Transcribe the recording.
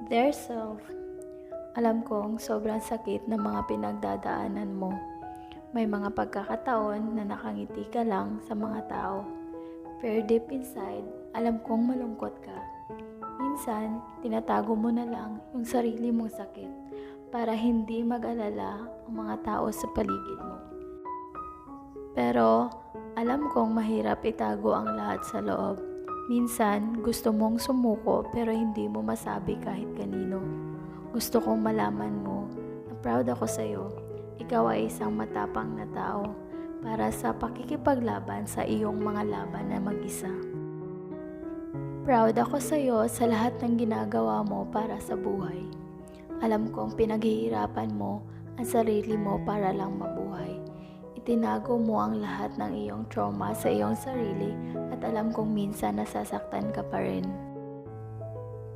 Dear self, alam kong sobrang sakit ng mga pinagdadaanan mo. May mga pagkakataon na nakangiti ka lang sa mga tao. Pero deep inside, alam kong malungkot ka. Minsan, tinatago mo na lang yung sarili mong sakit para hindi mag-alala ang mga tao sa paligid mo. Pero alam kong mahirap itago ang lahat sa loob. Minsan, gusto mong sumuko pero hindi mo masabi kahit kanino. Gusto kong malaman mo na proud ako sa'yo. Ikaw ay isang matapang na tao para sa pakikipaglaban sa iyong mga laban na mag-isa. Proud ako sa'yo sa lahat ng ginagawa mo para sa buhay. Alam kong pinaghihirapan mo ang sarili mo para lang mabuhay. Itinago mo ang lahat ng iyong trauma sa iyong sarili at alam kong minsan nasasaktan ka pa rin.